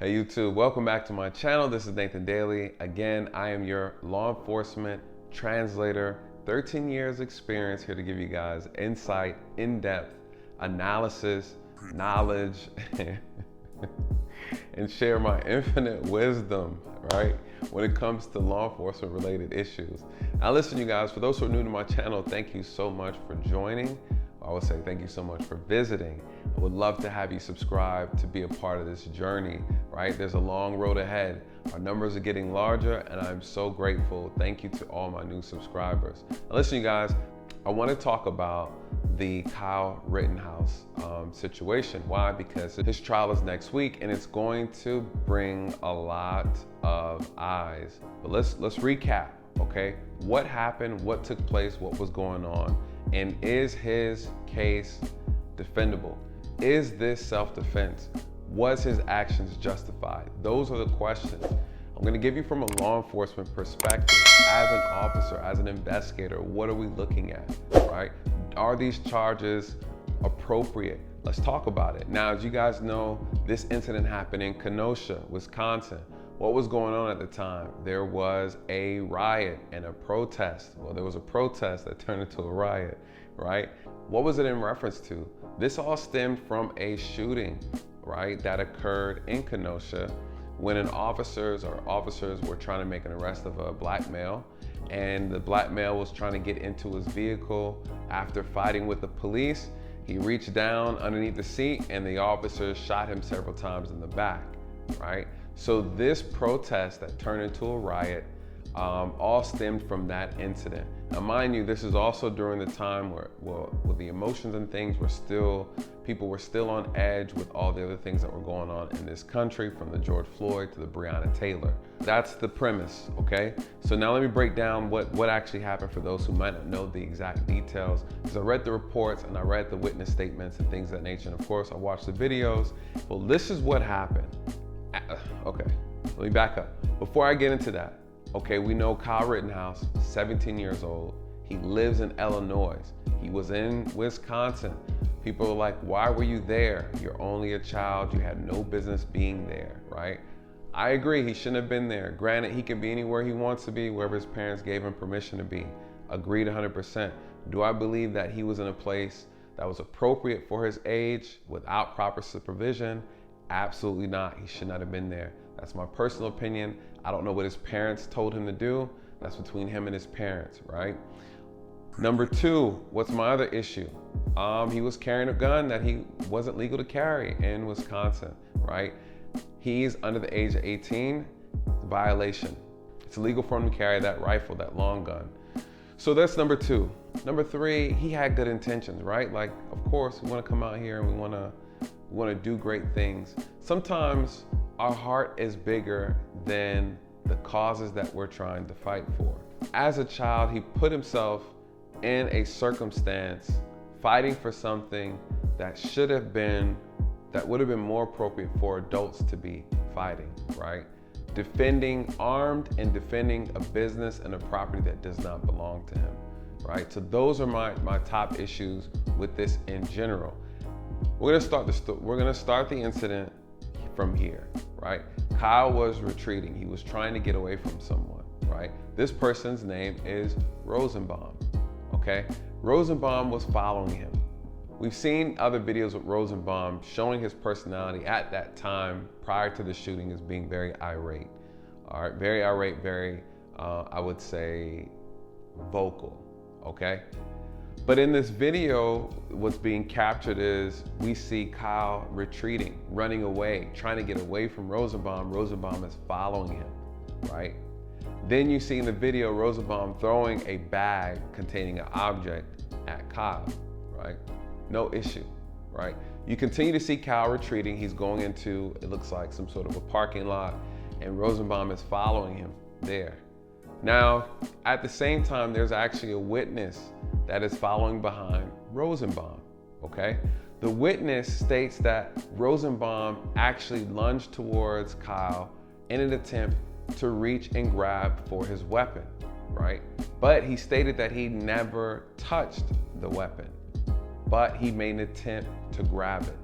Hey YouTube, welcome back to my channel. This is Nathan Daley. Again, I am your law enforcement translator, 13 years experience here to give you guys insight, in-depth analysis, knowledge, and share my infinite wisdom, right? When it comes to law enforcement related issues. Now listen, you guys, for those who are new to my channel, thank you so much for joining. I would say thank you so much for visiting. I would love to have you subscribe to be a part of this journey, right? There's a long road ahead. Our numbers are getting larger and I'm so grateful. Thank you to all my new subscribers. Now listen, you guys, I want to talk about the Kyle Rittenhouse situation. Why? Because his trial is next week and it's going to bring a lot of eyes. But let's recap, okay? What happened, what took place, what was going on, and is his case defendable? Is this self-defense? Was his actions justified? Those are the questions I'm going to give you from a law enforcement perspective. As an officer, as an investigator, what are we looking at, right? Are these charges appropriate? Let's talk about it. Now, as you guys know, this incident happened in Kenosha, Wisconsin. What was going on at the time? There was a riot and a protest. Well, there was a protest that turned into a riot, right? What was it in reference to? This all stemmed from a shooting, right, that occurred in Kenosha when officers were trying to make an arrest of a black male, and the black male was trying to get into his vehicle. After fighting with the police, he reached down underneath the seat and the officers shot him several times in the back, right? So this protest that turned into a riot all stemmed from that incident. Now, mind you, this is also during the time where the emotions and things were still, people were still on edge with all the other things that were going on in this country, from the George Floyd to the Breonna Taylor. That's the premise, okay? So now let me break down what actually happened for those who might not know the exact details. Because I read the reports and I read the witness statements and things of that nature. And of course, I watched the videos. Well, this is what happened. Okay, let me back up. Before I get into that, okay, we know Kyle Rittenhouse, 17 years old. He lives in Illinois. He was in Wisconsin. People are like, why were you there? You're only a child. You had no business being there, right? I agree, he shouldn't have been there. Granted, he can be anywhere he wants to be, wherever his parents gave him permission to be. Agreed 100%. Do I believe that he was in a place that was appropriate for his age without proper supervision? Absolutely not. He should not have been there. That's my personal opinion. I don't know what his parents told him to do. That's between him and his parents, right? Number two, what's my other issue? He was carrying a gun that he wasn't legal to carry in Wisconsin, right? He's under the age of 18, violation. It's illegal for him to carry that rifle, that long gun. So that's number two. Number three, he had good intentions, right? Like, of course, we want to come out here and we want to do great things. Sometimes our heart is bigger than the causes that we're trying to fight for. As a child, he put himself in a circumstance fighting for something that would have been more appropriate for adults to be fighting, right? Armed and defending a business and a property that does not belong to him, right? So those are my top issues with this in general. We're gonna start the incident from here, right? Kyle was retreating. He was trying to get away from someone, right? This person's name is Rosenbaum, okay? Rosenbaum was following him. We've seen other videos with Rosenbaum showing his personality at that time prior to the shooting as being very irate, all right? Very irate, very, I would say, vocal, okay? But in this video, what's being captured is we see Kyle retreating, running away, trying to get away from Rosenbaum. Rosenbaum is following him, right? Then you see in the video Rosenbaum throwing a bag containing an object at Kyle, right? No issue, right? You continue to see Kyle retreating. He's going into, it looks like some sort of a parking lot, and Rosenbaum is following him there. Now, at the same time, there's actually a witness that is following behind Rosenbaum, okay? The witness states that Rosenbaum actually lunged towards Kyle in an attempt to reach and grab for his weapon, right? But he stated that he never touched the weapon, but he made an attempt to grab it.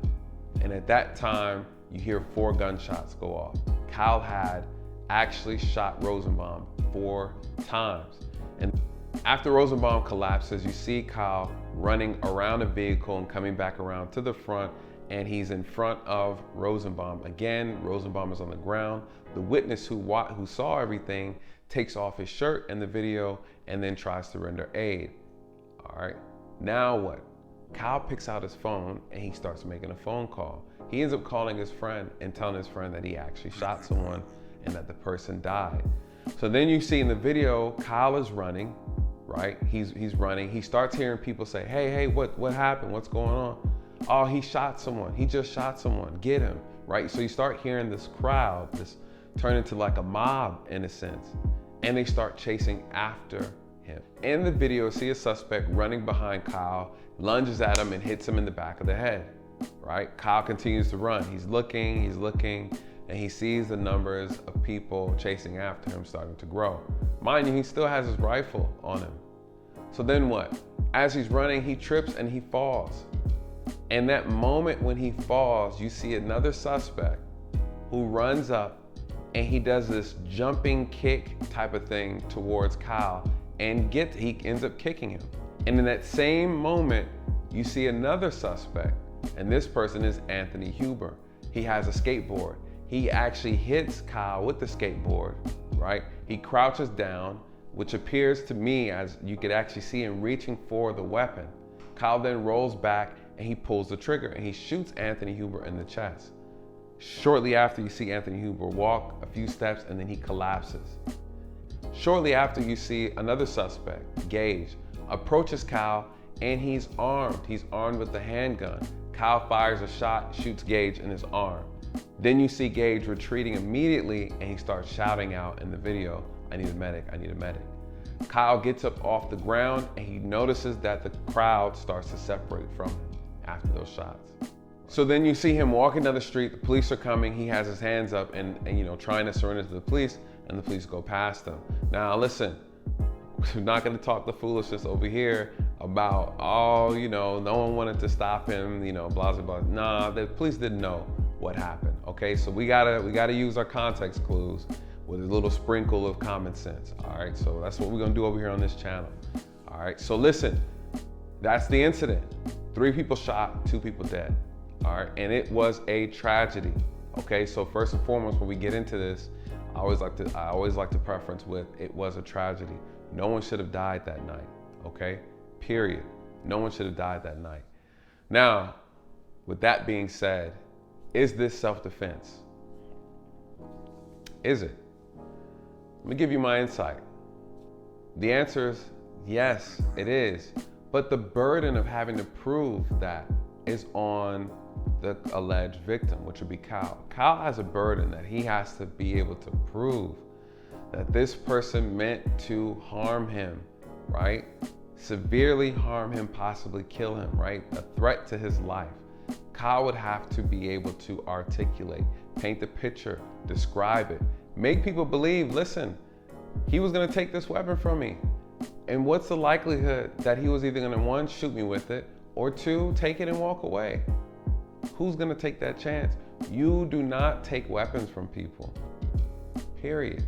And at that time, you hear 4 gunshots go off. Kyle had actually shot Rosenbaum 4 times. And after Rosenbaum collapses, you see Kyle running around a vehicle and coming back around to the front, and he's in front of Rosenbaum. Again, Rosenbaum is on the ground. The witness who saw everything takes off his shirt in the video and then tries to render aid. All right, now what? Kyle picks out his phone and he starts making a phone call. He ends up calling his friend and telling his friend that he actually shot someone and that the person died. So then you see in the video, Kyle is running, right? He's running. He starts hearing people say, hey, what happened? What's going on? Oh, he shot someone. He just shot someone. Get him, right? So you start hearing this crowd, this turn into like a mob in a sense, and they start chasing after him. In the video, see a suspect running behind Kyle, lunges at him and hits him in the back of the head, right? Kyle continues to run. He's looking, and he sees the numbers of people chasing after him starting to grow. Mind you, he still has his rifle on him. So then what? As he's running, he trips and he falls. And that moment when he falls, you see another suspect who runs up and he does this jumping kick type of thing towards Kyle, and he ends up kicking him. And in that same moment, you see another suspect, and this person is Anthony Huber. He has a skateboard. He actually hits Kyle with the skateboard, right? He crouches down, which appears to me as you could actually see him reaching for the weapon. Kyle then rolls back and he pulls the trigger and he shoots Anthony Huber in the chest. Shortly after, you see Anthony Huber walk a few steps and then he collapses. Shortly after, you see another suspect, Gage, approaches Kyle and he's armed. He's armed with a handgun. Kyle fires a shot, shoots Gage in his arm. Then you see Gage retreating immediately and he starts shouting out in the video, I need a medic, I need a medic. Kyle gets up off the ground and he notices that the crowd starts to separate from him after those shots. So then you see him walking down the street, the police are coming, he has his hands up and trying to surrender to the police, and the police go past him. Now listen, we're not gonna talk the foolishness over here about, no one wanted to stop him, blah, blah, blah. Nah, the police didn't know what happened, okay? So we gotta use our context clues with a little sprinkle of common sense, all right? So that's what we're gonna do over here on this channel, all right? So listen, that's the incident. 3 people shot, 2 people dead, all right? And it was a tragedy, okay? So first and foremost, when we get into this, I always like to preference with, it was a tragedy. No one should have died that night, okay? Period. No one should have died that night. Now, with that being said, is this self-defense? Is it? Let me give you my insight. The answer is yes, it is. But the burden of having to prove that is on the alleged victim, which would be Kyle. Kyle has a burden that he has to be able to prove that this person meant to harm him, right? Severely harm him, possibly kill him, right? A threat to his life. Kyle would have to be able to articulate, paint the picture, describe it, make people believe, listen, he was gonna take this weapon from me. And what's the likelihood that he was either gonna, 1, shoot me with it, or 2, take it and walk away? Who's gonna take that chance? You do not take weapons from people, period,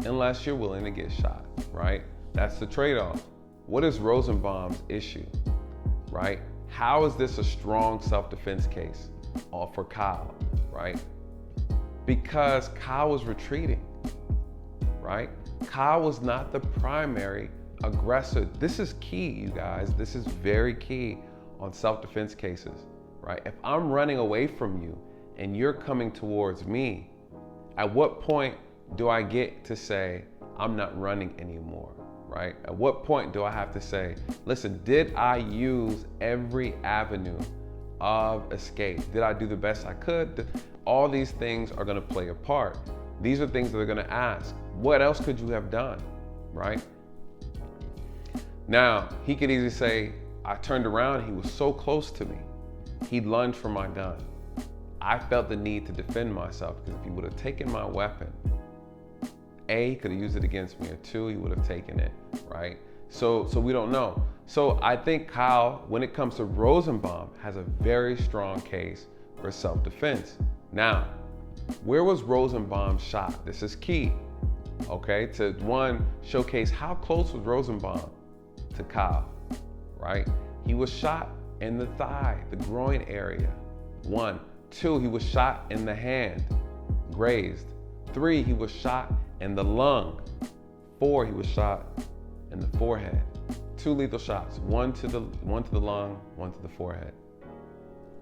unless you're willing to get shot, right? That's the trade-off. What is Rosenbaum's issue, right? How is this a strong self-defense case for Kyle, right? Because Kyle was retreating, right? Kyle was not the primary aggressor. This is key, you guys. This is very key on self-defense cases, right? If I'm running away from you and you're coming towards me, at what point do I get to say, I'm not running anymore, right? At what point do I have to say, listen, did I use every avenue of escape? Did I do the best I could? All these things are gonna play a part. These are things that they're gonna ask. What else could you have done, right? Now, he could easily say, I turned around, he was so close to me. He lunged for my gun. I felt the need to defend myself because if he would have taken my weapon, A, he could have used it against me, or 2, he would have taken it, right? So we don't know. So I think Kyle, when it comes to Rosenbaum, has a very strong case for self-defense. Now, where was Rosenbaum shot? This is key, okay? To one, showcase how close was Rosenbaum to Kyle, right? He was shot in the thigh, the groin area. 1. 2, he was shot in the hand, grazed. 3, he was shot in the lung. 4, he was shot in the forehead. 2 lethal shots, one to the lung, 1 to the forehead.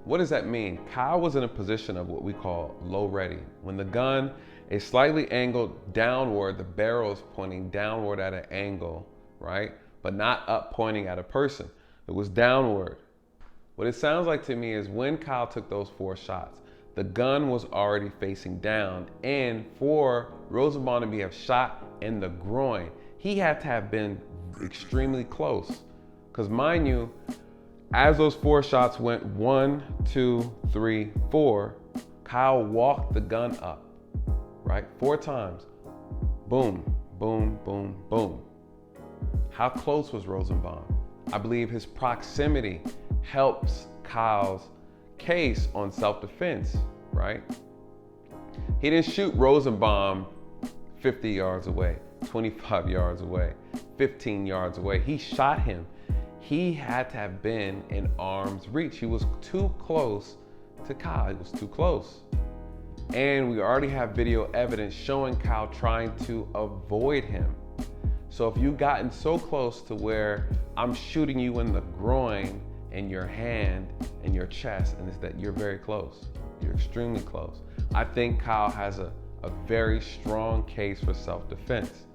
What does that mean? Kyle was in a position of what we call low ready. When the gun is slightly angled downward, the barrel is pointing downward at an angle, right? But not up pointing at a person. It was downward. What it sounds like to me is when Kyle took those 4 shots, the gun was already facing down, and for Rosenbaum to be shot in the groin, he had to have been extremely close. Because mind you, as those 4 shots went 1, 2, 3, 4, Kyle walked the gun up, right? 4 times. Boom, boom, boom, boom. How close was Rosenbaum? I believe his proximity helps Kyle's case on self-defense, right? He didn't shoot Rosenbaum 50 yards away, 25 yards away, 15 yards away. He shot him. He had to have been in arm's reach. He was too close to Kyle. He was too close. And we already have video evidence showing Kyle trying to avoid him. So if you've gotten so close to where I'm shooting you in the groin and your hand and your chest, and it's that you're very close. You're extremely close. I think Kyle has a very strong case for self-defense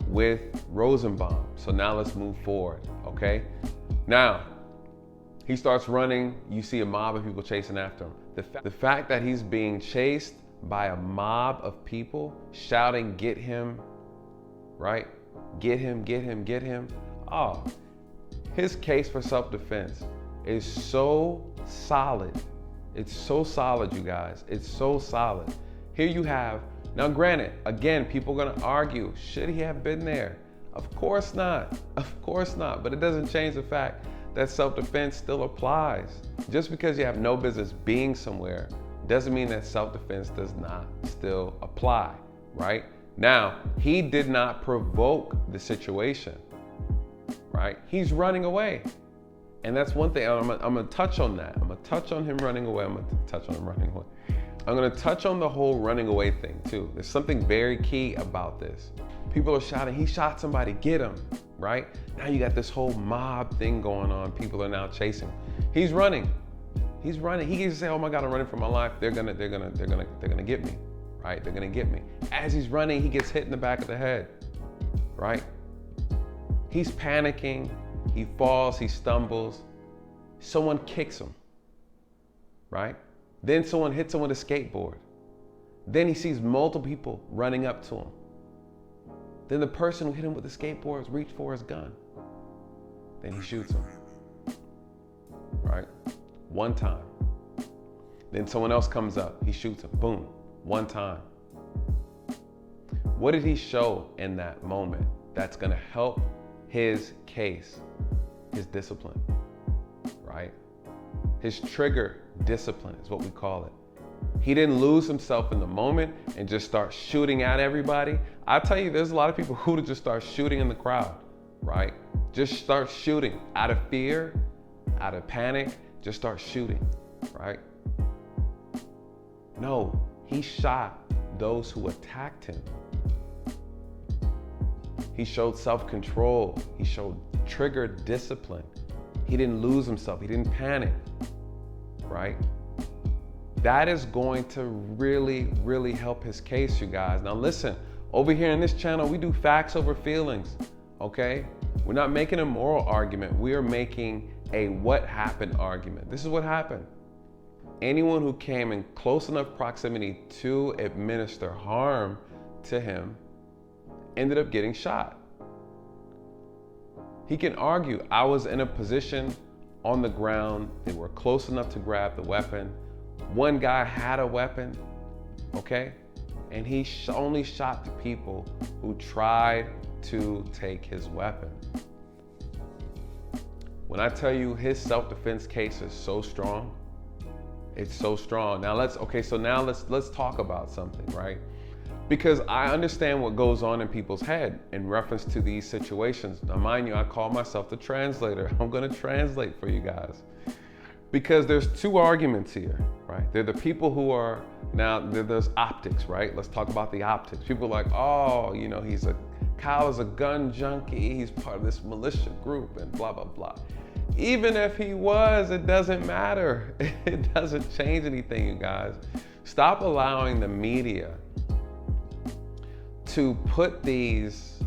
with Rosenbaum. So now let's move forward, okay? Now, he starts running. You see a mob of people chasing after him. The fact that he's being chased by a mob of people shouting, "Get him," right? Get him, get him, get him. Oh, his case for self-defense is so solid. It's so solid, you guys. It's so solid. Here you have, now granted, again, people are gonna argue, should he have been there? Of course not, but it doesn't change the fact that self-defense still applies. Just because you have no business being somewhere doesn't mean that self-defense does not still apply, right? Now, he did not provoke the situation, right? He's running away. And that's one thing, I'm gonna touch on that. I'm gonna touch on him running away. I'm gonna touch on the whole running away thing too. There's something very key about this. People are shouting, he shot somebody, get him, right? Now you got this whole mob thing going on. People are now chasing. He's running. He can say, oh my God, I'm running for my life. They're gonna get me, right? They're gonna get me. As he's running, he gets hit in the back of the head, right? He's panicking, he falls, he stumbles. Someone kicks him, right? Then someone hits him with a skateboard. Then he sees multiple people running up to him. Then the person who hit him with the skateboard reached for his gun. Then he shoots him, right? 1 time. Then someone else comes up, he shoots him, boom, 1 time. What did he show in that moment that's gonna help his case? His discipline, right? His trigger discipline is what we call it. He didn't lose himself in the moment and just start shooting at everybody. I tell you, there's a lot of people who just start shooting in the crowd, right? Just start shooting out of fear, out of panic, just start shooting, right? No, he shot those who attacked him. He showed self-control. He showed trigger discipline. He didn't lose himself. He didn't panic, right? That is going to really, really help his case, you guys. Now listen, over here in this channel, we do facts over feelings, okay? We're not making a moral argument. We are making a what happened argument. This is what happened. Anyone who came in close enough proximity to administer harm to him ended up getting shot. He can argue, I was in a position on the ground, they were close enough to grab the weapon. One guy had a weapon, okay? And he only shot the people who tried to take his weapon. When I tell you his self-defense case is so strong, It's so strong. Now let's talk about something, right? Because I understand what goes on in people's head in reference to these situations. Now, mind you, I call myself the translator. I'm gonna translate for you guys. Because there's two arguments here, right? They're the people who are, there's optics, right? Let's talk about the optics. People are like, oh, Kyle is a gun junkie. He's part of this militia group and blah, blah, blah. Even if he was, it doesn't matter. It doesn't change anything, you guys. Stop allowing the media to put these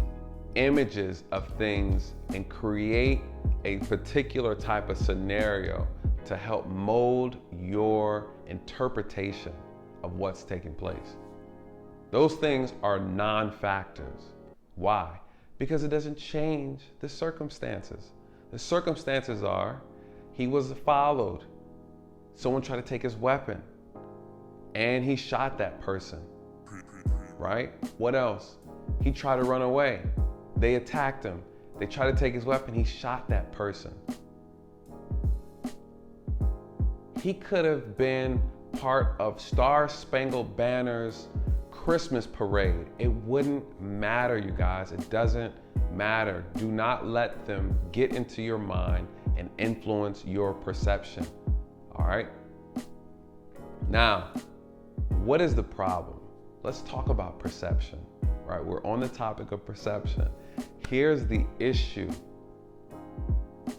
images of things and create a particular type of scenario to help mold your interpretation of what's taking place. Those things are non-factors. Why? Because it doesn't change the circumstances. The circumstances are, he was followed. Someone tried to take his weapon and he shot that person, right? What else? He tried to run away. They attacked him. They tried to take his weapon. He shot that person. He could have been part of Star Spangled Banner's Christmas parade. It wouldn't matter, you guys. It doesn't matter. Do not let them get into your mind and influence your perception. All right? Now, what is the problem? Let's talk about perception, right? We're on the topic of perception. Here's the issue.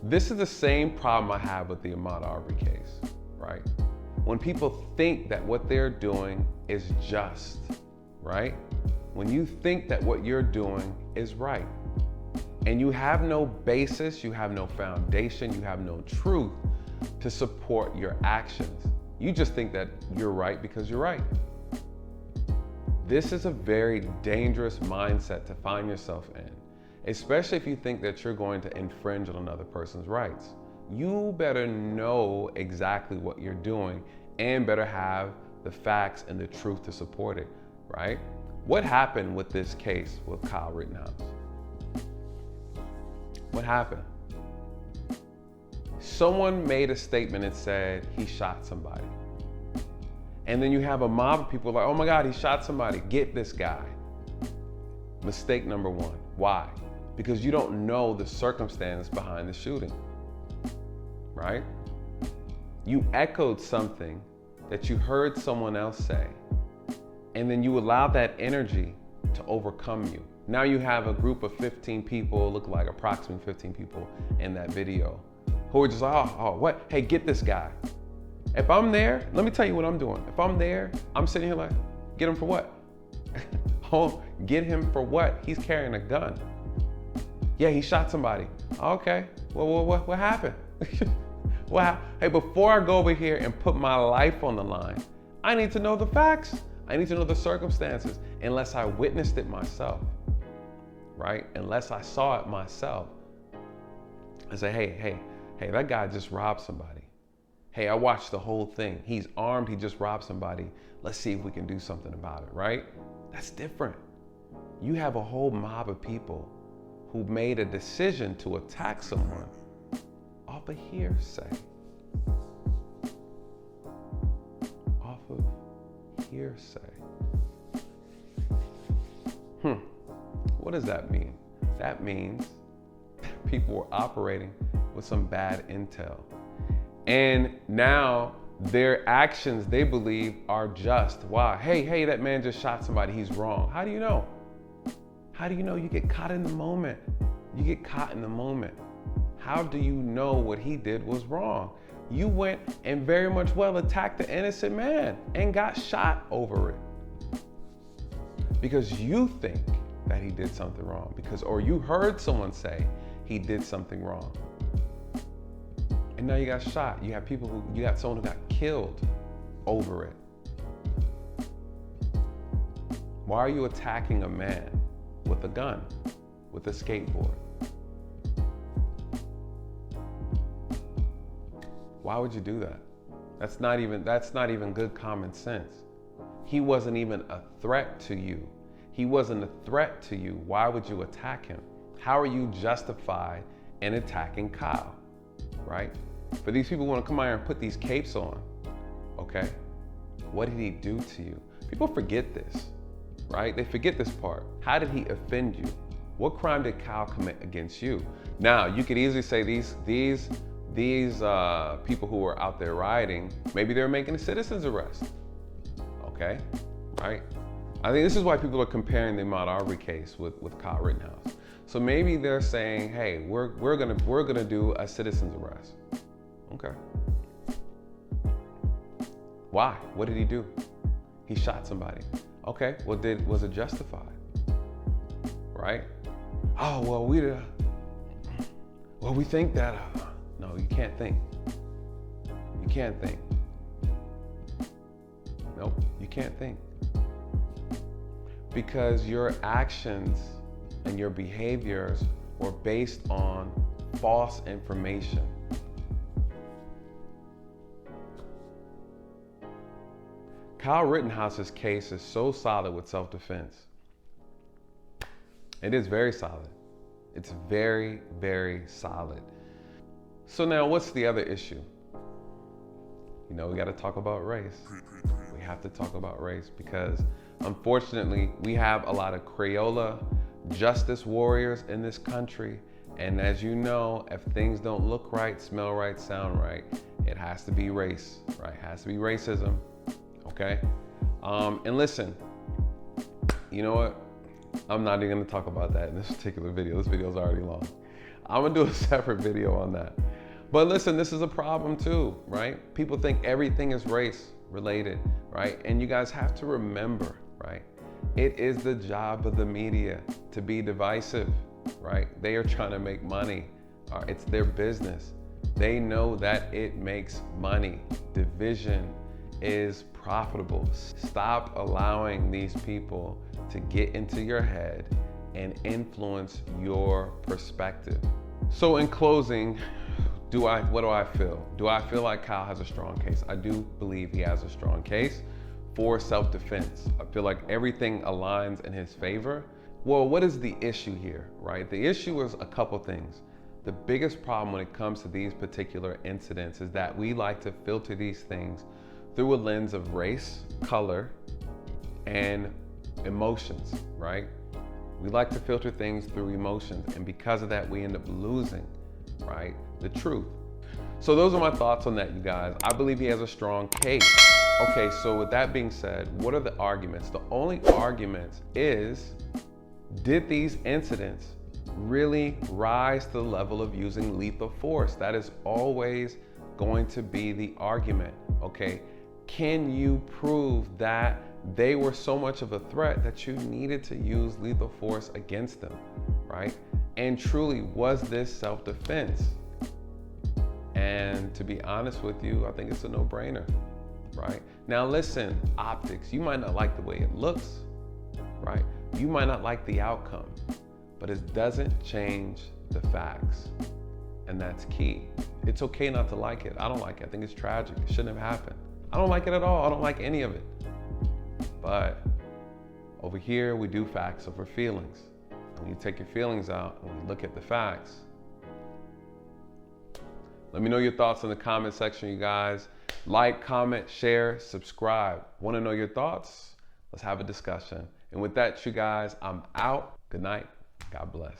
This is the same problem I have with the Ahmaud Arbery case, right? When people think that what they're doing is just, right? When you think that what you're doing is right, and you have no basis, you have no foundation, you have no truth to support your actions. You just think that you're right because you're right. This is a very dangerous mindset to find yourself in, especially if you think that you're going to infringe on another person's rights. You better know exactly what you're doing and better have the facts and the truth to support it, right? What happened with this case with Kyle Rittenhouse? What happened? Someone made a statement and said he shot somebody. And then you have a mob of people like, oh my God, he shot somebody. Get this guy. Mistake number one. Why? Because you don't know the circumstance behind the shooting, right? You echoed something that you heard someone else say, and then you allowed that energy to overcome you. Now you have a group of 15 people, look like approximately 15 people in that video, who are just like, oh, what? Hey, get this guy. If I'm there, let me tell you what I'm doing. If I'm there, I'm sitting here like, get him for what? Oh, get him for what? He's carrying a gun. Yeah, he shot somebody. Okay, well, what happened? Hey, before I go over here and put my life on the line, I need to know the facts. I need to know the circumstances, unless I witnessed it myself, right? Unless I saw it myself. I say, hey, that guy just robbed somebody. Hey, I watched the whole thing. He's armed, he just robbed somebody. Let's see if we can do something about it, right? That's different. You have a whole mob of people who made a decision to attack someone off of hearsay. Off of hearsay. What does that mean? That means people were operating with some bad intel. And now their actions, they believe, are just. Why? Hey, that man just shot somebody. He's wrong. How do you know? How do you know? You get caught in the moment. You get caught in the moment. How do you know what he did was wrong? You went and very much well attacked the innocent man and got shot over it. Because you think that he did something wrong. Or you heard someone say he did something wrong. And now you got shot. You got someone who got killed over it. Why are you attacking a man with a gun, with a skateboard? Why would you do that? That's not even good common sense. He wasn't even a threat to you. He wasn't a threat to you. Why would you attack him? How are you justified in attacking Kyle, right? For these people who want to come out here and put these capes on, okay? What did he do to you? People forget this, right? They forget this part. How did he offend you? What crime did Kyle commit against you? Now, you could easily say these people who were out there rioting, maybe they're making a citizen's arrest, okay, right? I think this is why people are comparing the Ahmaud Arbery case with Kyle Rittenhouse. So maybe they're saying, hey, we're gonna do a citizen's arrest. Okay. Why? What did he do? He shot somebody. Okay, well, was it justified? Right? Oh, well, we think that, no, you can't think. You can't think. Nope, you can't think. Because your actions and your behaviors were based on false information. Kyle Rittenhouse's case is so solid with self-defense. It is very solid. It's very, very solid. So now what's the other issue? You know, we got to talk about race. We have to talk about race because unfortunately we have a lot of Crayola justice warriors in this country. And as you know, if things don't look right, smell right, sound right, it has to be race, right? It has to be racism, okay? And listen, you know what? I'm not even gonna talk about that in this particular video. This video is already long. I'm gonna do a separate video on that. But listen, this is a problem too, right? People think everything is race related, right? And you guys have to remember, right? It is the job of the media to be divisive, right? They are trying to make money. It's their business. They know that it makes money. Division is profitable. Stop allowing these people to get into your head and influence your perspective. So in closing, what do I feel? Do I feel like Kyle has a strong case? I do believe he has a strong case for self-defense. I feel like everything aligns in his favor. Well, what is the issue here, right? The issue is a couple things. The biggest problem when it comes to these particular incidents is that we like to filter these things through a lens of race, color, and emotions, right? We like to filter things through emotions, and because of that, we end up losing, right, the truth. So those are my thoughts on that, you guys. I believe he has a strong case. Okay, so with that being said, what are the arguments? The only arguments is, did these incidents really rise to the level of using lethal force? That is always going to be the argument, okay? Can you prove that they were so much of a threat that you needed to use lethal force against them, right? And truly, was this self-defense? And to be honest with you, I think it's a no-brainer, right? Now listen, optics, you might not like the way it looks, right? You might not like the outcome, but it doesn't change the facts. And that's key. It's okay not to like it. I don't like it. I think it's tragic. It shouldn't have happened. I don't like it at all. I don't like any of it. But over here, we do facts over feelings. And when you take your feelings out and we look at the facts, let me know your thoughts in the comment section, you guys. Like, comment, share, subscribe. Want to know your thoughts? Let's have a discussion. And with that, you guys, I'm out. Good night. God bless.